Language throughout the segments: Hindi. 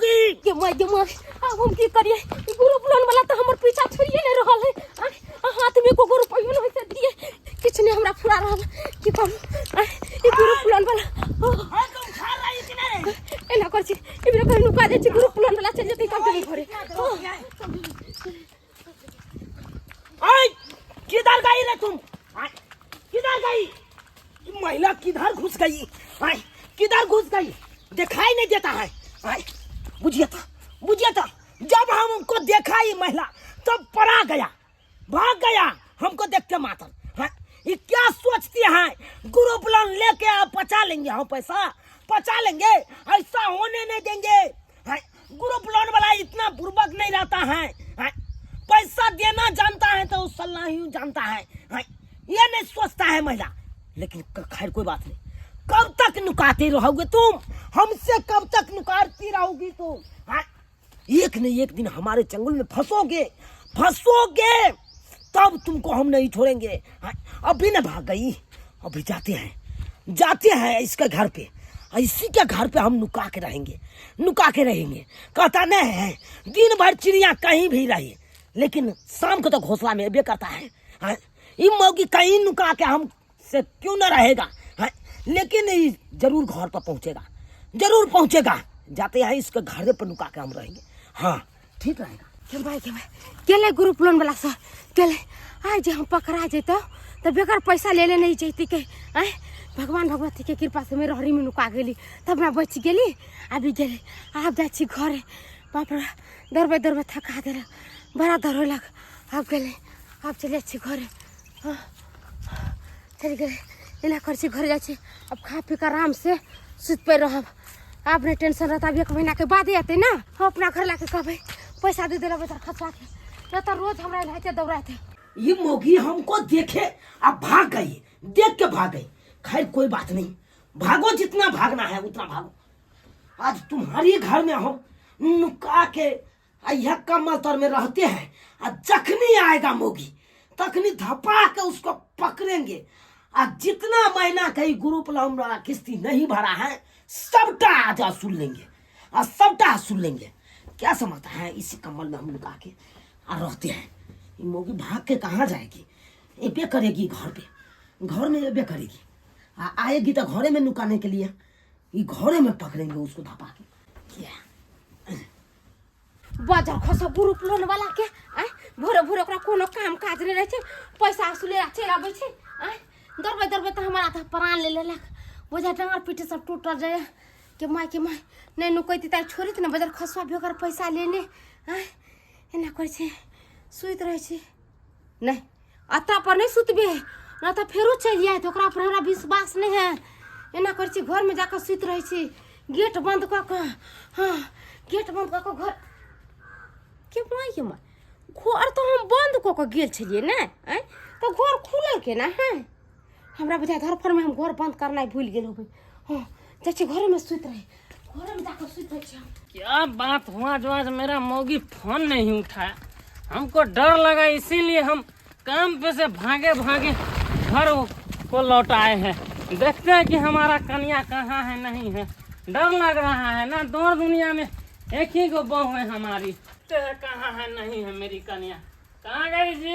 मोगी के मैं अब हम की करिए ग्रुप लोन वाला तो हमर पीछा छोड़िए नहीं रहल है। हाथ में को ग्रुप पैसा नहीं से दिए किछ ने हमरा फुरा रहल की कम ई ग्रुप लोन वाला हां तुम खा रही कि नहीं एना कर छी इबरे कहनु का दे छी ग्रुप लोन वाला चल जते कब घरे ओए किधर गई रे तुम किधर गई महिला किधर घुस गई किधर घुस गई दिखाई नहीं देता है बुझिए था जब हमको देखा ये महिला तब परा गया भाग गया हमको देख के मातर ये क्या सोचती है ग्रुप लोन लेके आप पचा लेंगे हम पैसा पचा लेंगे ऐसा होने नहीं देंगे ग्रुप लोन वाला इतना बुर्बक नहीं रहता है पैसा देना जानता है तो सलाह ही जानता है ये नहीं सोचता है महिला। लेकिन खैर कोई बात नहीं कब तक नुकाते रहोगे तुम हमसे कब तक नुकारती रहोगी तुम एक न एक दिन हमारे चंगुल में फंसोगे तब तुमको हम नहीं छोड़ेंगे। अभी न भाग गई अभी जाते हैं इसके घर पे इसी के घर पे हम नुका के रहेंगे कहता नहीं है दिन भर चिड़िया कहीं भी रही लेकिन शाम को तो घोंसला में बे करता है ये मौकी कहीं नुका के हम से क्यों न रहेगा लेकिन जरूर घर पर पहुंचेगा जाते हैं इसके घर पे नुका के हम रहेंगे। हाँ ठीक रहेगा के भाई केले ग्रुप लोन वाला सर केले आज हम पकड़ा जेतो तो बेकार पैसा ले नहीं चाहती के भगवान भगवती के कृपा से मेरे हरी में नुका गेली तब मैं बच गेली अभी गेली आप जाची घरे बाप रे दरबे थका दे बड़ा डर लग आप गेले आप चले अच्छी घरे चल गए इला कर घर जाए अब खा पी कर आराम से सुत पे रहब आपने टेंशन रहता अब 1 महीना के बाद ही आते ना हम अपना घर लाके कहबे पैसा दे देला बेटा खर्चा के न तो रोज हमरा लाते दौड़ाते ये मोगी हमको देखे अब भाग गई देख के भाग गई। खैर कोई बात नहीं भागो जितना भागना है उतना भागो। आज तुम्हारे घर में हम नुका के यह कमल तर में रहते हैं और जखनी आएगा मोगी तखनी धपा के उसको पकड़ेंगे और जितना महीना कहीं ग्रुप लोन किस्ती नहीं भरा है सबटा आज सुन लेंगे क्या समझता है इसी कमल में हम लुका के और रहते हैं। ये मोगी भाग के कहाँ जाएगी ये करेगी घर में ये करेगी आएगी तो घरे में नुकाने के लिए ये घरे में पकड़ेंगे उसको धपा के क्या बाजार खस ग्रुप लोन वाला के भोरे ओकरा कोनो काम काज नहीं रहे पैसा असुले चल आबे दरबे तो हमारा था प्राण ले लेलक बोझा डंगर पीठे सब टूट जाए के माय नहीं नुकैती तार छोड़ी त बाजार खसवा भी ओकर पैसा लेने एना कर सुत रहे नहीं अता पर नहीं सुतबे ना तो फेरो चल जाए तो ओकरा पर हमरा विश्वास नहीं है एना कर घर में जाकर सुत रहे गेट बंद क के गेट बंद क के घर के माय घर तो हम बंद क के गेल छलिए ना तो घर खुलल के ना है हमरा बुझा घर पर में हम घर बंद करना भूल गेल होबे चाची घर में सुत रहे घर में जाकर सुत रहे क्या बात हुआ जो आज मेरा मौगी फोन नहीं उठाया हमको डर लगा इसीलिए हम काम पे से भागे घर को लौट आए हैं। देखते हैं कि हमारा कन्या कहाँ है नहीं है डर लग रहा है ना दौड़ दुनिया में एक ही को बहू है हमारी कहाँ है नहीं है मेरी कन्या कहाँ गई जी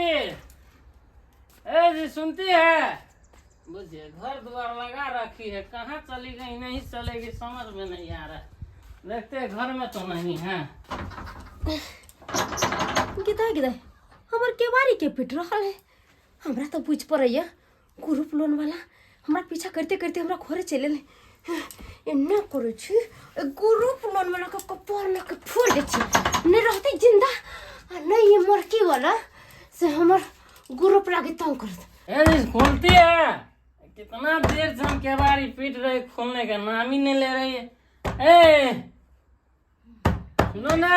सुनती है बुझिए घर द्वार लगा रखी है कहाँ चली गई नहीं चलेगी समझ में नहीं आ रहा देखते घर में तो नहीं है किधर हमार केवारी के पिट रहा है हमरा तो पूछ पड़ैया ग्रुप लोन वाला हमरा पीछा करते हमरा घरे चले एना करे छी ग्रुप लोन वाला का कपार में के फोड़ दे छी नहीं रहते जिंदा नहीं ये मरकी वाला से हमर ग्रुप लागे तंग कर खोलती है कितना देर से हम केवारी पीट रहे खोलने का नाम ही नहीं ले रही है सुनो ना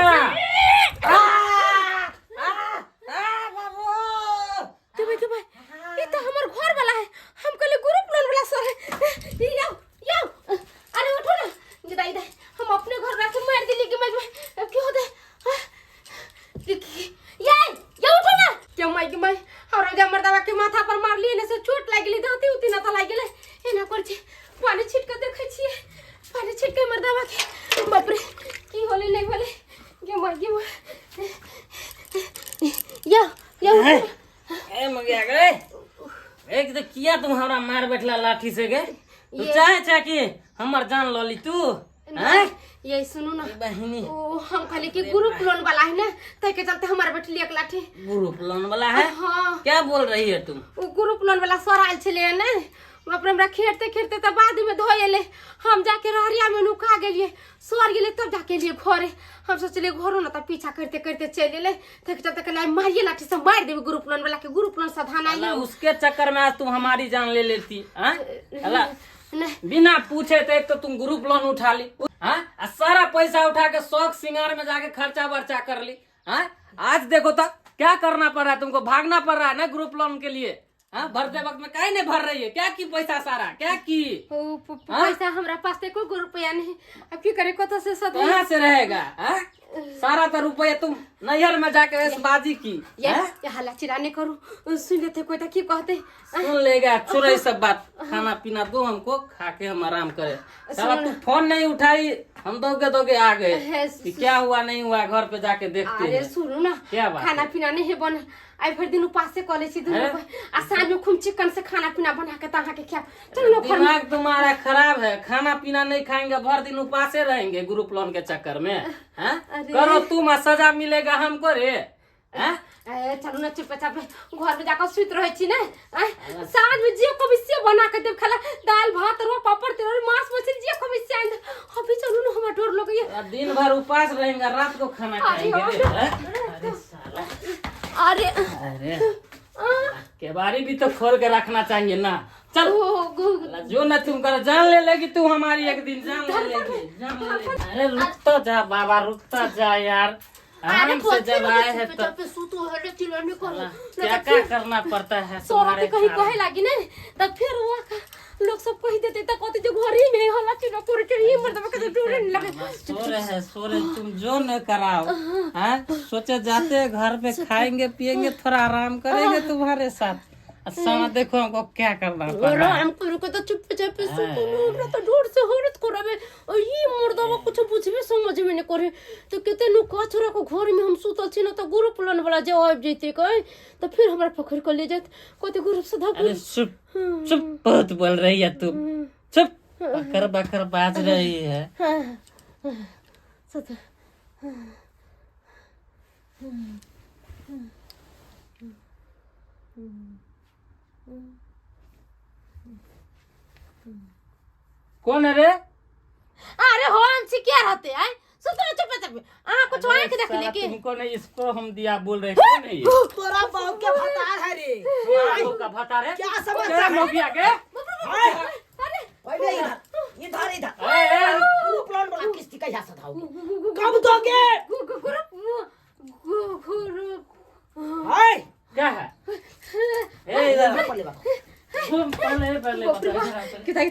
ये तो हमार घर वाला है हम कहले ग्रुप लोन वाला सर है यो अरे उठो ना गिदाई दे हम अपने घर रख के मार दिली कि मैं क्यों दे ये उठो ना क्या मैं और राजा मर्दावा के माथा पर मार लिए ने से चोट लागली दाती उती ना त लागले एना कर छी पानी छिट के देखे छी पानी छिट के मर्दावा के बाप रे की होले नहीं कटला लाठी से गे तू ये- चाहे कि हमर जान लली तू हैं? ये सुनू ना बहिनी ओ हम खाली कि ग्रुप लोन वाला है ना तय के चलते हमारे बेटी एक लाठी ग्रुप लोन वाला है हाँ क्या बोल रही है तुम वो ग्रुप लोन वाला सर आयल छले ना वो अपने हमरा खेरते खेरते तब बाद में धोएले हम जाके रहरिया में नुका गेलिए सर गेले तब जाके लिए घरे हम सोचले घरो ना तब पीछा करते करते चले ले तय के चलते कहला मारिए लाठी से मार देबे ग्रुप लोन वाला के ग्रुप लोन साधाना अल्लाह, उसके चक्कर में आज तुम हमारी जान ले लेती हैं? अल्लाह, नहीं बिना पूछे थे तो तुम ग्रुप लोन उठा ली हाँ आ सारा पैसा उठा के शौक सिंगार में जाके खर्चा वर्चा कर ली हाँ आज देखो तो क्या करना पड़ रहा है तुमको भागना पड़ रहा है ना ग्रुप लोन के लिए हाँ भरते वक्त में काहे नहीं भर रही है क्या की पैसा सारा क्या की पैसा हमरा पास ते कोई रुपया नहीं अब की करे कत से सद कहाँ से रहेगा हाँ? सारा तो रुपया तुम नैहर में जाके ऐशबाजी की ये हल्ला चिराने करू सुन लेते कोई तो की कहते सुन लेगा छोड़ सब बात खाना पीना दो हमको खा के हम आराम करे साला तू फोन नहीं उठाई हम दोगे आ गए कि क्या हुआ नहीं हुआ घर पे जाके देखते अरे हैं सुनो ना क्या बात खाना पीना नहीं है बन आई फिर दिन उपास से कॉलेज से आ साँझ में खूब चिकन से खाना पीना बना के तहाँ के खा चलो ना दिमाग तुम्हारा खराब है खाना पीना नहीं खाएंगे भर दिन उपासे रहेंगे ग्रुप लोन के चक्कर में हैं? करो तुम सजा मिलेगा हमको रे हैं? चलो ना चुप चाप घर में जाकर सुत रहे छी ना साँझ में जे को से बना के देव खाला दाल भात रो पापड़ तेल मांस मछली जे को से आंद अभी चलो ना हमारा डर लगे दिन भर उपास रहेंगे रात को खाना खाएंगे रे हैं? अरे साला अरे अरे केवाड़ी भी तो खोल के रखना चाहिए ना चल जो न तुम कर जान ले लेगी तू हमारी एक दिन जान ले लेगी अरे रुकता जा बाबा रुकता जा यार आराम से जब आए हैं तो क्या क्या करना पड़ता है सोरा कहीं कहे लागी ना तब फिर हुआ लोग सब कही देते तक कहते जो घर ही में हल्ला चिल्ला कर के ही मर्द के डोरे नहीं लगे सो रहे तुम जो न कराओ हैं सोचे जाते घर पे खाएंगे पिएंगे थोड़ा आराम करेंगे तुम्हारे साथ अच्छा देखो हमको क्या करना पड़ रहा है आराम करू के तो चुप चाप सुतो हमरा तो डोर से हरत करावे और ये मर्दवा कुछ बुझबे समझ में नहीं करे तो केते नु कचरा को घर में हम सुतल छी ना तो ग्रुप लोन वाला जे आब जइते कहे तो फिर हमरा पकड़ कर ले जात कहते ग्रुप से धक अरे चुप चुप बहुत बोल रही है तू चुप बकर बकर बाज रही है सत कौन है रे अरे हो हम से क्या रहते हैं सुतो चुप चाप कुछ आंख देख ले के तुमको नहीं इसको हम दिया बोल रहे कौन है ये तोरा बाप के भतार है रे तुम्हारा का भता रे क्या समझता तेरा है? मोगिया के हाय, अरे पहले इधर इधर ए, ग्रुप लोन वाला किस्ती कैसा सधाओगे कब दोगे हाय क्या है ए इधर पहले बताओ तुम पहले बता कितना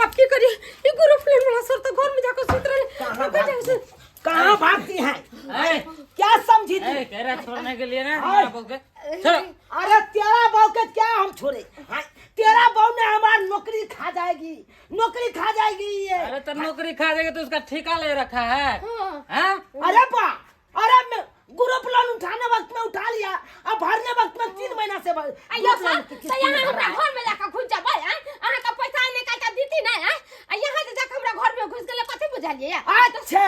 आप की करिए ये ग्रुप लोन वाला सर तो घर में जाकर सुत रहे कहाँ भागती है ए क्या समझी थी ए कह रहा छोड़ने के लिए ना हाय। हमारा बोल के चलो अरे तेरा बहू के क्या हम छोड़े हाँ, तेरा बहू ने हमारी नौकरी खा जाएगी ये अरे तो नौकरी खा जाएगा तो उसका ठेका ले रखा है हैं? अरे बा अरे मैं ग्रुप लोन उठाने वक्त में उठा लिया अब भरने वक्त में 3 महीना से अयो सर तो यहाँ हमरा घर में जाकर घुस जा भाई अहाँ का पैसा नहीं का दीती नहीं है यहाँ से जाकर हमरा घर में घुस गेले कथि बुझलिए अच्छा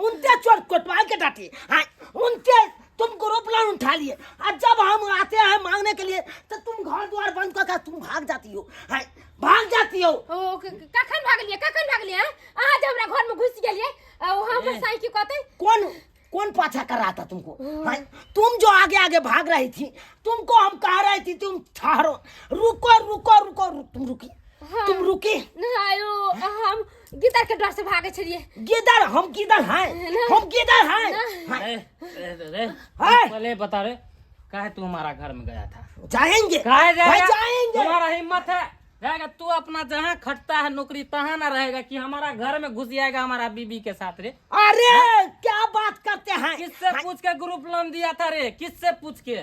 उनते चोट कोटवाई के डाटी हाँ उनते तुम ग्रुप लोन उठा लिए और जब हम आते हैं मांगने के लिए तो तुम घर द्वार बंद करके तुम भाग जाती हो हाँ भाग जाती हो ओ कखन भाग लिए अहाँ जब हमरा घर में घुस गेलिए वहां पर साई की कहते कौन पाछा कर रहा था तुमको हाँ? तुम जो आगे आगे भाग रही थी तुमको हम कह रही थी तुम ठहरो रुको तुम रुकी तुम रुकी आयो हम गिदर के डर से भागे छलिए गिदर हम गिदर हैं पहले बता रे काहे तू हमारा घर में गया था जाएंगे काहे भाई जाएगा जाएंगे तुम्हारा हिम्मत है जाएगा तू अपना जहाँ खटता है नौकरी तहाँ ना रहेगा कि हमारा घर में घुस जाएगा हमारा बीबी के साथ रे अरे क्या बात करते हैं किससे पूछ के ग्रुप लोन दिया था रे किससे पूछ के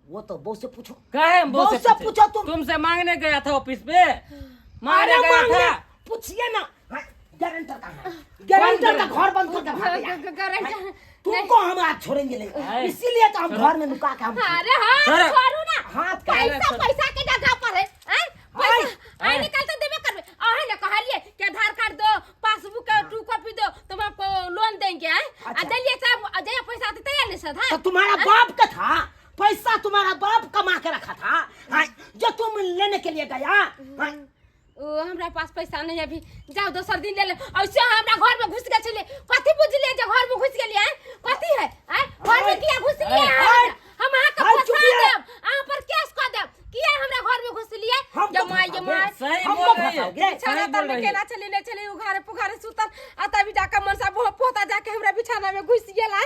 वो तो बहू से पूछो काहे बहू से पूछो तुम तुमसे मांगने गया था ऑफिस पे मांगने गया था पूछिए ना गारंटर कहाँ है गारंटर का घर बंद करके भाग गया तुमको हम आज छोड़ेंगे नहीं इसीलिए तो हम घर में लुका के हम अरे हाँ छोड़ो ना हाथ पैसा के जगह पर है के आए आ अच्छा। दिलिए सब जया पैसा आते तैयार नहीं सधा तो तुम्हारा बाप का था पैसा, तुम्हारा बाप कमा के रखा था हाँ, जो तुम लेने के लिए गया हाँ। ओ हमरा पास पैसा नहीं है अभी, जाओ दोसर दिन ले ले। ऐसे हमरा घर में घुस गए चले, कथी बुझलिए जे घर में घुस गेलिए कथी है घर में किया घुस लिए हम अहाँ के फंसा देब, अहाँ पर केस कर देब, किया हमरा घर में घुस लिए जब माय सही हमको बोल रही है, फंसाओगे? सही बोल रही है। केला चली नहीं चली उघारे पुघारे सुतल आ तभी जाकर मनसा पोता जाके हमरा बिछाना में घुस गेला।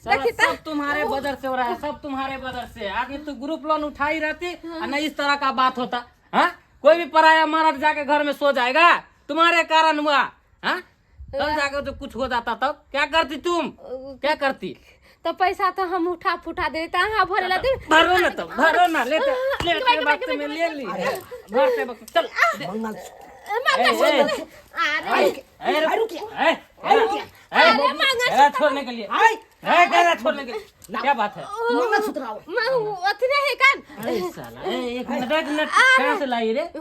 देखी सब तुम्हारे बदर से हो रहा है, सब तुम्हारे बदर से। आगे तो ग्रुप लोन उठाई रहती और नहीं इस तरह का बात होता। हाँ, कोई भी पराया मर्द जाके घर में सो जाएगा, तुम्हारे कारण हुआ। हाँ, तब जाकर तो कुछ हो जाता, तब क्या करती तुम, क्या करती? तो पैसा तो हम उठा फुटा दे देते हैं भरे लेते भरो ना, तो भरो ना, लेते वक्त में ले ली भरते वक्त। चल छोड़ने के लिए, छोड़ने के लिए क्या बात है? मंगलसूत्र आओ। अथने है कान एक मिनट कहाँ से लाई रे?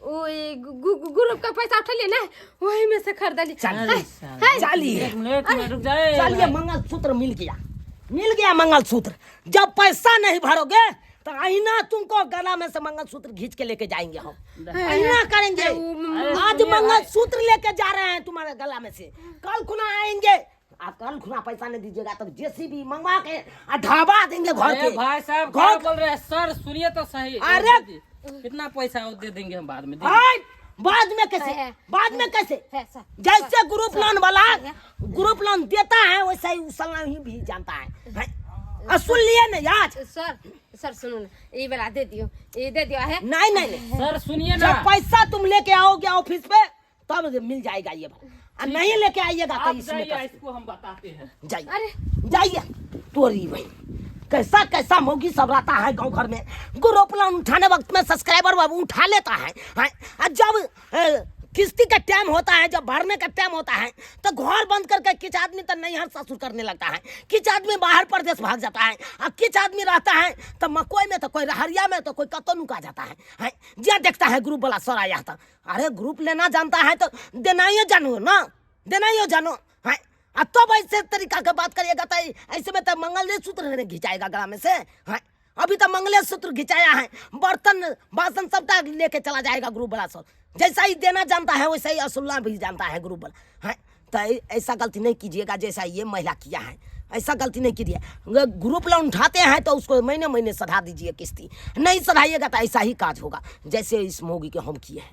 ग्रुप का पैसा उठा लिए ना, वही में से खरीद चलिए एक मिनट में रुक जाए। चलिए मंगलसूत्र मिल गया मंगलसूत्र। जब पैसा नहीं भरोगे तो आईना तुमको गला में से मंगलसूत्र खींच के लेके जाएंगे हम, आईना करेंगे। आज मंगलसूत्र लेके जा रहे हैं तुम्हारे गला में से, कल खुना आएंगे। आप कल खुना पैसा नहीं दीजिएगा तो जेसीबी मंगवा के ढाबा देंगे घर के। भाई साहब क्या बोल रहे हैं? सर सुनिए तो सही। अरे कितना पैसा दे देंगे हम बाद में? बाद में कैसे? बाद में कैसे? जैसे ग्रुप लोन वाला ग्रुप लोन देता है वैसे ही सलाही भी जानता है। सुन लिए ना यार? सर सुनो ना, ये वाला दे दियो, ये दे दियो है। नहीं सर सुनिए ना, जब पैसा तुम लेके आओगे ऑफिस पे तब मिल जाएगा ये बात। नहीं लेके आइएगा तो इसमें इसको हम बताते हैं। जाइए तोरी भाई कैसा कैसा मौगी सब रहता है गांव घर में। ग्रुप लोन उठाने वक्त में सब्सक्राइबर बाबू उठा लेता है। जब किस्ती का टाइम होता है, जब भरने का टाइम होता है तो घर बंद करके किच आदमी तो नहीं हर ससुर करने लगता है, किच आदमी बाहर प्रदेश भाग जाता है, और किच आदमी रहता है तो मकोई में तो कोई रहरिया में तो कोई कतो नुका जाता है। जो देखता है ग्रुप वाला सर आया था, अरे ग्रुप लेना जानता है तो देना ही जानो ना, देना ही जानो है। तब ऐसे तरीका का बात करिएगा तो ऐसे में तो मंगलसूत्र घिंचाएगा गला में से है। अभी तो मंगलसूत्र घिंचाया है, बर्तन बासन सबका लेके चला जाएगा ग्रुप वाला सर। जैसा ही देना जानता है वैसा ही असुलना भी जानता है ग्रुप वाला है। तो ऐसा गलती नहीं कीजिएगा जैसा ये महिला किया है, ऐसा गलती नहीं कीजिए। ग्रुप लोन उठाते हैं तो उसको महीने महीने सधा दीजिए किस्ती, नहीं सधाइएगा तो ऐसा ही काज होगा जैसे इस मोगी के हम किए हैं।